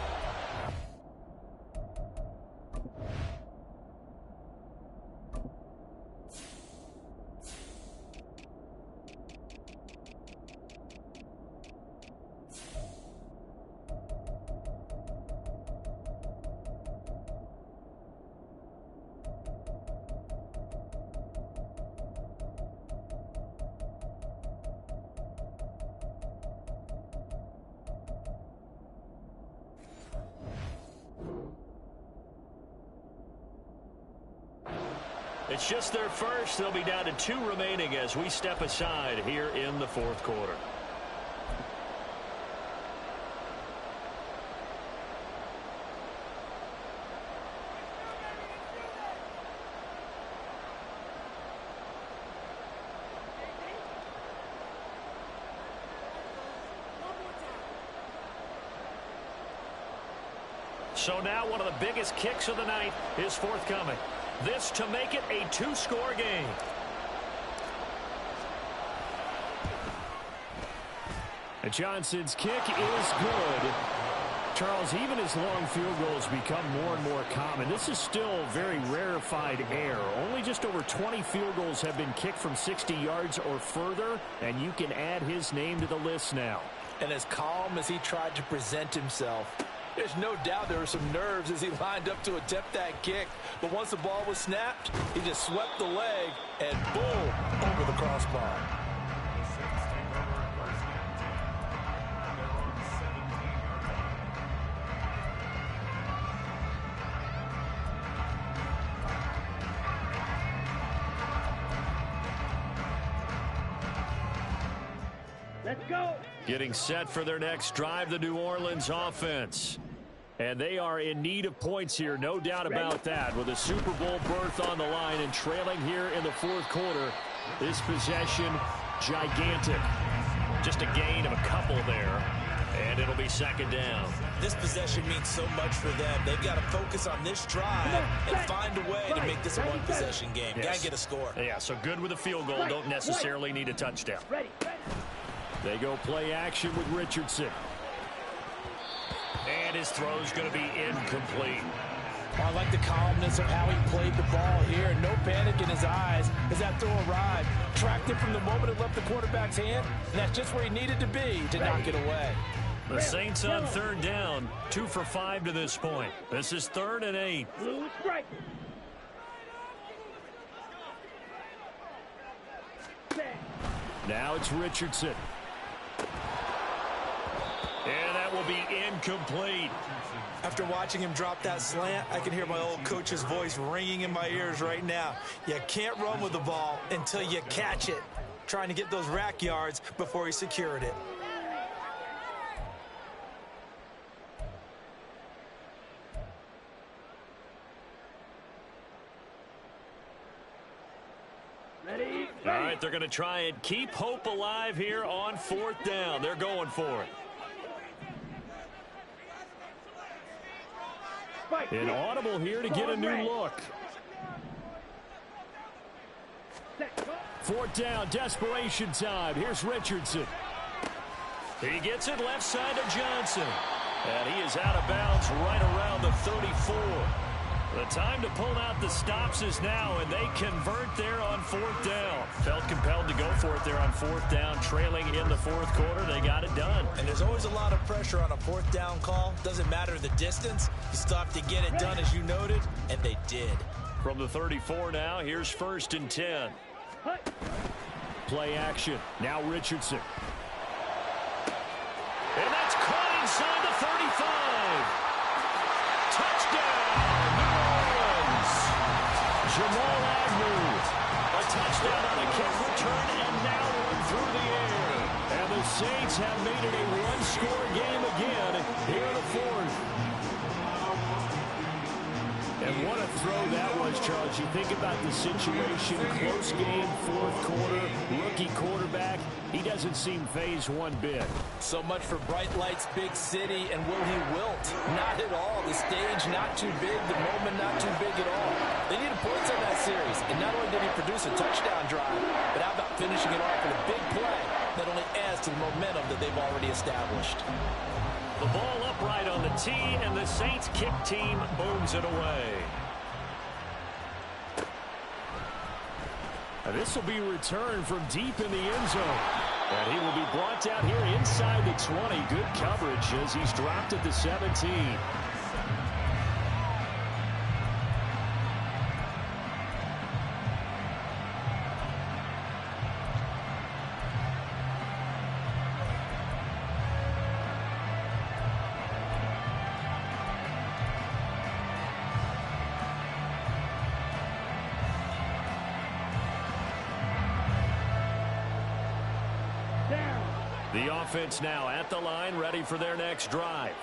It's just their first. They'll be down to 2 remaining as we step aside here in the fourth quarter. So now one of the biggest kicks of the night is forthcoming. This to make it a 2-score game. And Johnson's kick is good. Charles, even as long field goals become more and more common, this is still very rarefied air. Only just over 20 field goals have been kicked from 60 yards or further, and you can add his name to the list now. And as calm as he tried to present himself, there's no doubt there were some nerves as he lined up to attempt that kick. But once the ball was snapped, he just swept the leg and boom, over the crossbar. The Saints take over first and 10 at their own 17-yard line. Let's go. Getting set for their next drive, the New Orleans offense. And they are in need of points here, no doubt about that. With a Super Bowl berth on the line and trailing here in the fourth quarter, this possession gigantic. Just a gain of a couple there, and it'll be second down. This possession means so much for them. They've got to focus on this drive and find a way to make this a one-possession game. Yes. Got to get a score. Yeah, so good with a field goal. Don't necessarily need a touchdown. Ready. They go play action with Richardson. And his throw's going to be incomplete. I like the calmness of how he played the ball here. No panic in his eyes as that throw arrived. Tracked it from the moment it left the quarterback's hand, and that's just where he needed to be to knock it away. The Saints on third down, 2 for 5 to this point. This is 3rd and 8. Blue strike. Now it's Richardson. And that will be incomplete. After watching him drop that slant, I can hear my old coach's voice ringing in my ears right now. You can't run with the ball until you catch it. Trying to get those rack yards before he secured it. Ready. All right, they're going to try and keep hope alive here on 4th down. They're going for it. An audible here to get a new look. 4th down, desperation time. Here's Richardson. He gets it left side to Johnson. And he is out of bounds right around the 34. The time to pull out the stops is now, and they convert there on 4th down. Felt compelled to go for it there on 4th down, trailing in the 4th quarter. They got it done. And there's always a lot of pressure on a 4th down call. Doesn't matter the distance. You still have to get it done, as you noted, and they did. From the 34 now, here's 1st and 10. Play action. Now Richardson. And that's caught inside the 35. Touchdown, New Orleans. Jamal Agnew. A touchdown on a kick return and now one through the air. And the Saints have made it a one-score game again here in the 4th. And what a throw that was, Charles. You think about the situation, close game, 4th quarter, rookie quarterback. He doesn't seem phased one bit. So much for bright lights, big city, and will he wilt? Not at all. The stage not too big, the moment not too big at all. They needed points on that series, and not only did he produce a touchdown drive, but how about finishing it off with a big play that only adds to the momentum that they've already established. The ball upright on the tee, and the Saints kick team booms it away. And this will be returned from deep in the end zone. And he will be brought down here inside the 20. Good coverage as he's dropped at the 17. The offense now at the line, ready for their next drive.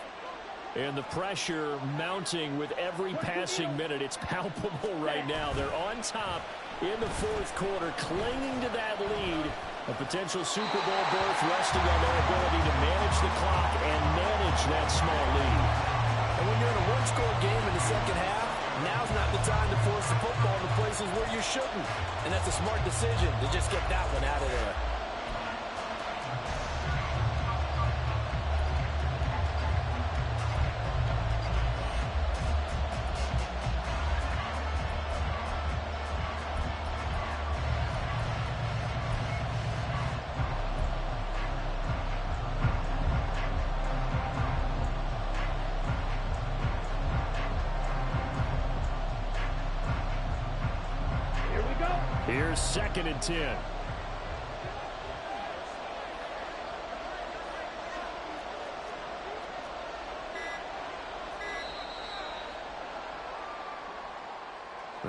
And the pressure mounting with every passing minute. It's palpable right now. They're on top in the fourth quarter, clinging to that lead. A potential Super Bowl berth resting on their ability to manage the clock and manage that small lead. And when you're in a one-score game in the second half, now's not the time to force the football to places where you shouldn't. And that's a smart decision to just get that one out of there. Here's 2nd and 10.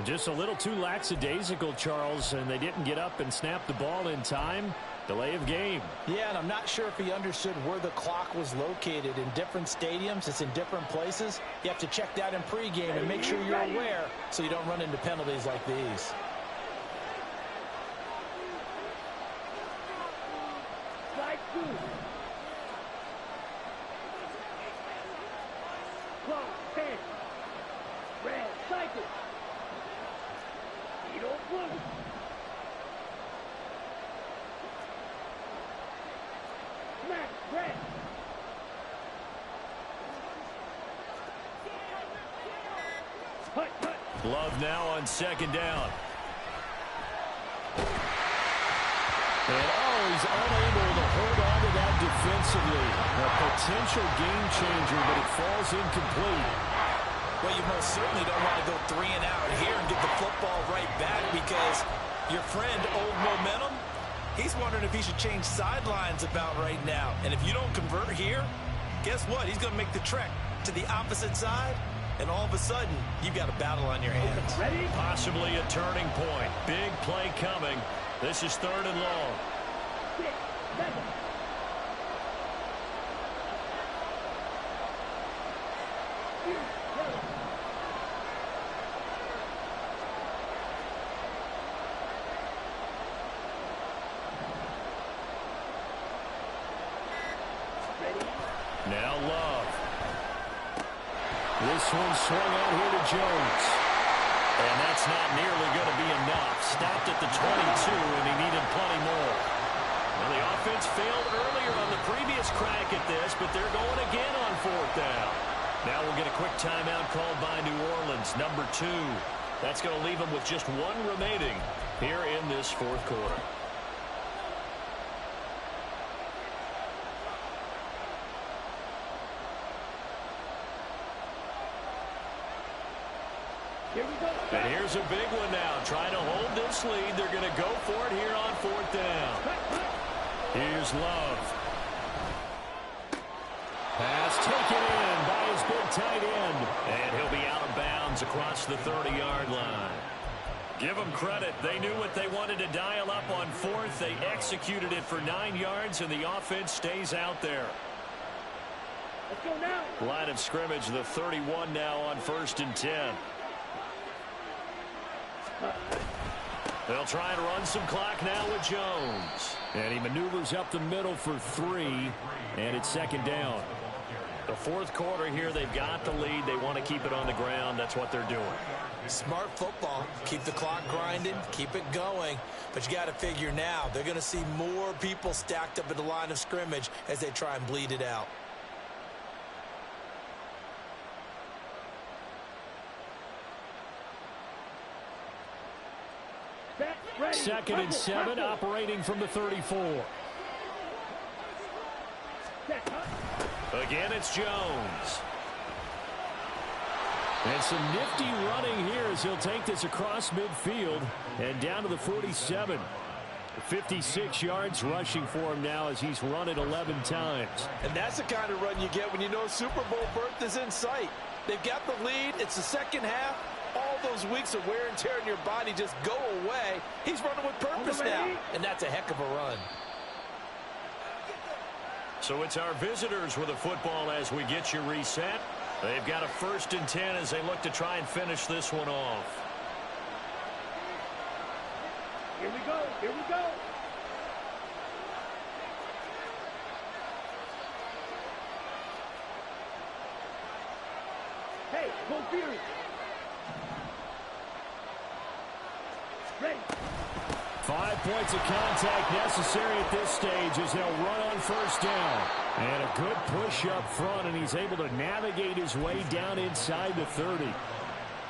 Just a little too lackadaisical, Charles, and they didn't get up and snap the ball in time. Delay of game. Yeah, and I'm not sure if he understood where the clock was located. In different stadiums, it's in different places. You have to check that in pregame and make sure you're aware so you don't run into penalties like these. Love now on 2nd down. And he's unable to hold on to that defensively. A potential game changer, but it falls incomplete. Well, you most certainly don't want to go 3 and out here and get the football right back because your friend, Old Momentum, he's wondering if he should change sidelines about right now. And if you don't convert here, guess what? He's going to make the trek to the opposite side. And all of a sudden, you've got a battle on your hands. Ready? Possibly a turning point. Big play coming. This is 3rd and long. 6, 7. Now Love. This one swung out here to Jones. And that's not nearly going to be enough. Stopped at the 22, and he needed plenty more. Well, the offense failed earlier on the previous crack at this, but they're going again on 4th down. Now we'll get a quick timeout called by New Orleans, number 2. That's going to leave them with just 1 remaining here in this 4th quarter. And here's a big one now. Trying to hold this lead. They're going to go for it here on 4th down. Here's Love. Pass taken in by his big tight end. And he'll be out of bounds across the 30-yard line. Give them credit. They knew what they wanted to dial up on 4th. They executed it for 9 yards, and the offense stays out there. Let's go now. Line of scrimmage, the 31 now on 1st and 10. They'll try and run some clock now with Jones. And he maneuvers up the middle for 3, and it's 2nd down. The 4th quarter here, they've got the lead. They want to keep it on the ground. That's what they're doing. Smart football. Keep the clock grinding. Keep it going. But you got to figure now, they're going to see more people stacked up at the line of scrimmage as they try and bleed it out. Ready. 2nd and 7, operating from the 34. Again, it's Jones. And some nifty running here as he'll take this across midfield and down to the 47. 56 yards rushing for him now as he's run it 11 times. And that's the kind of run you get when you know Super Bowl berth is in sight. They've got the lead. It's the second half. All those weeks of wear and tear in your body just go away. He's running with purpose now, and that's a heck of a run. So it's our visitors with the football as we get you reset. They've got a 1st and 10 as they look to try and finish this one off. Here we go. Here we go. Hey, go Fury. Ready. 5 points of contact necessary at this stage as they'll run on 1st down. And a good push up front, and he's able to navigate his way down inside the 30.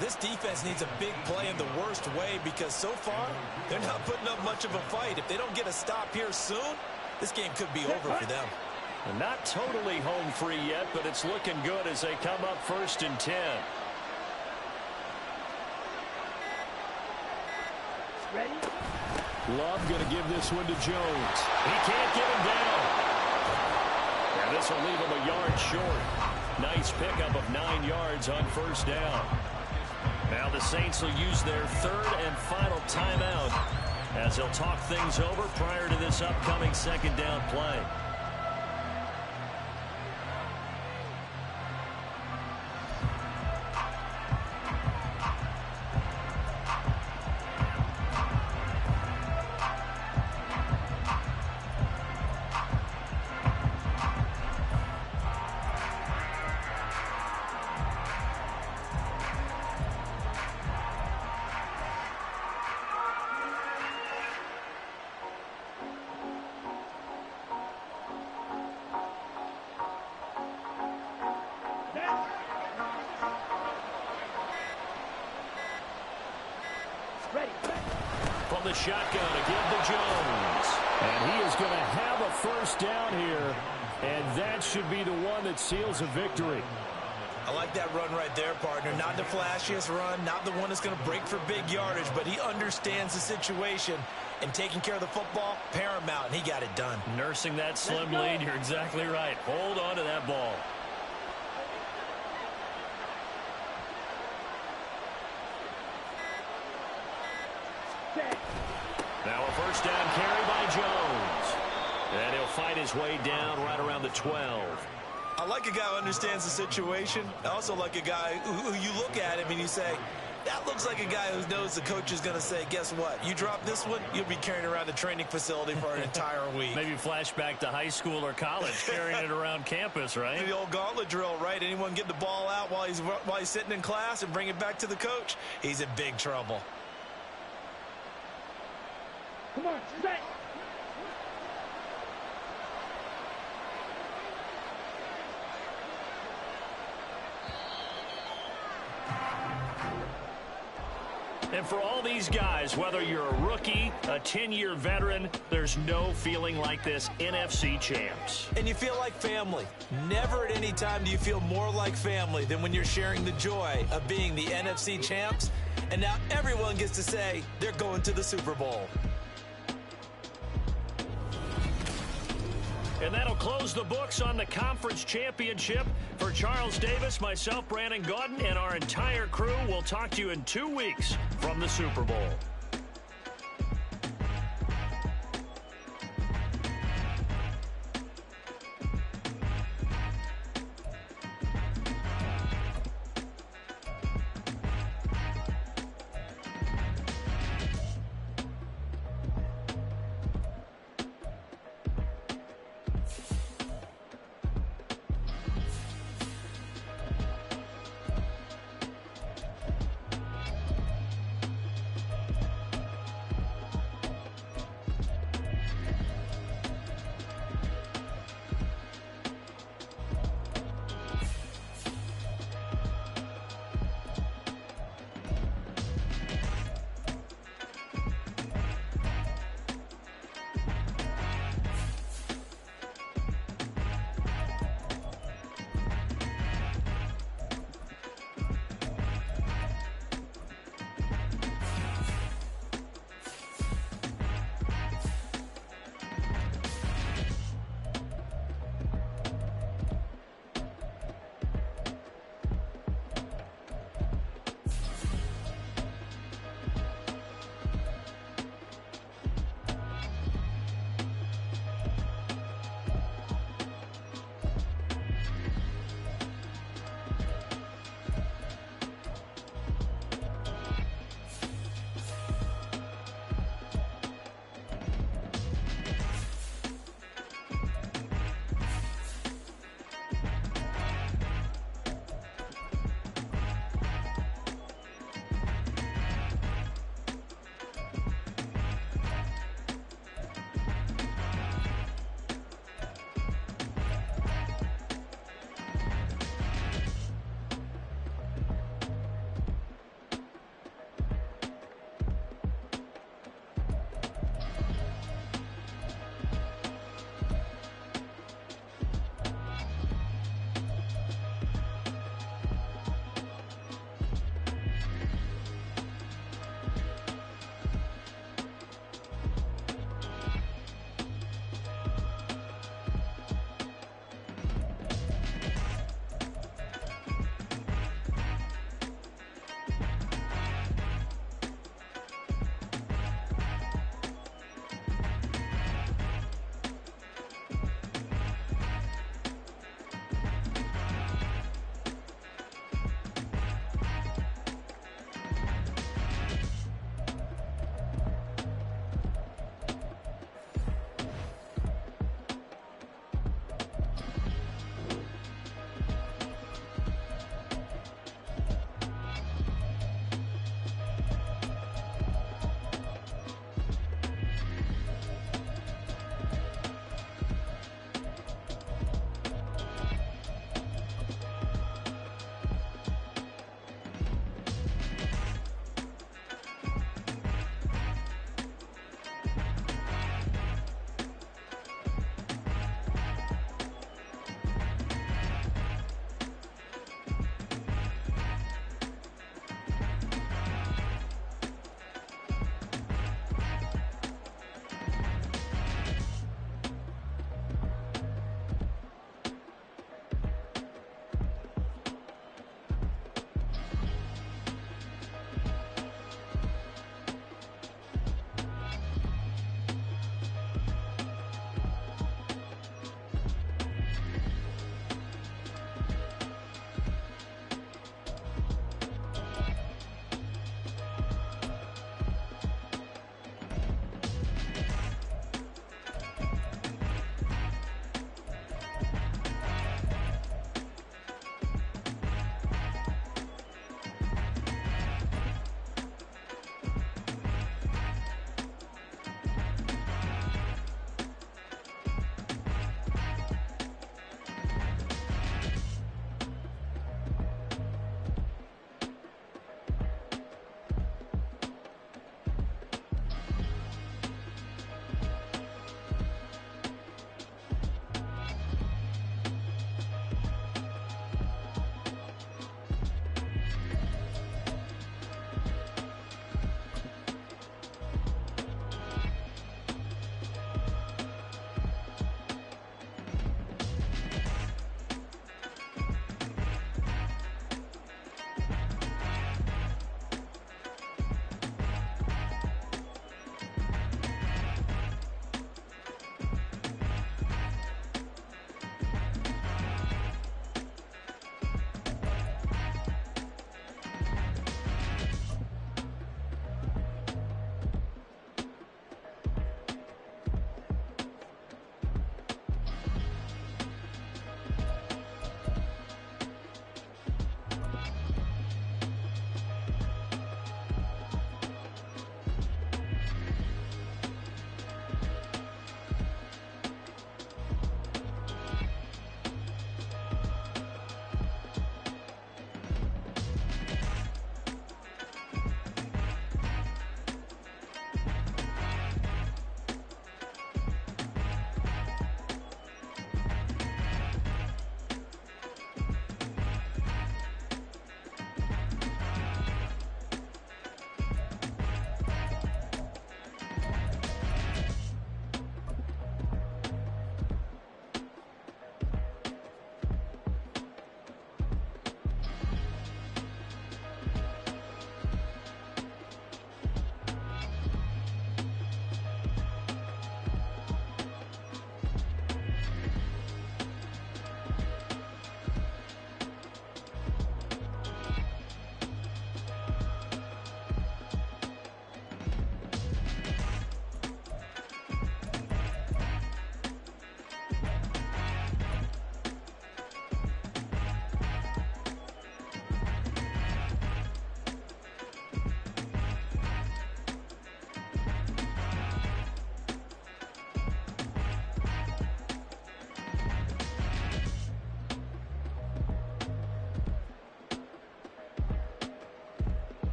This defense needs a big play in the worst way because so far, they're not putting up much of a fight. If they don't get a stop here soon, this game could be over for them. And not totally home free yet, but it's looking good as they come up 1st and 10. Ready? Love going to give this one to Jones. He can't get him down. And this will leave him a yard short. Nice pickup of 9 yards on 1st down. Now the Saints will use their 3rd and final timeout as they'll talk things over prior to this upcoming 2nd down play. Ready. From the shotgun to give to Jones. And he is going to have a 1st down here. And that should be the one that seals a victory. I like that run right there, partner. Not the flashiest run, not the one that's going to break for big yardage, but he understands the situation. And taking care of the football, paramount, and he got it done. Nursing that slim lead, you're exactly right. Hold on to that ball. Now a 1st down carry by Jones. And he'll fight his way down right around the 12. I like a guy who understands the situation. I also like a guy who you look at him and you say, that looks like a guy who knows the coach is going to say, guess what? You drop this one, you'll be carrying around the training facility for an entire week. Maybe flashback to high school or college, carrying it around campus, right? The old gauntlet drill, right? Anyone get the ball out while he's sitting in class and bring it back to the coach? He's in big trouble. Come on, set. And for all these guys, whether you're a rookie, a 10-year veteran, there's no feeling like this NFC champs. And you feel like family. Never at any time do you feel more like family than when you're sharing the joy of being the NFC champs. And now everyone gets to say they're going to the Super Bowl. And that'll close the books on the conference championship. For Charles Davis, myself, Brandon Gaudin, and our entire crew, we'll talk to you in 2 weeks from the Super Bowl.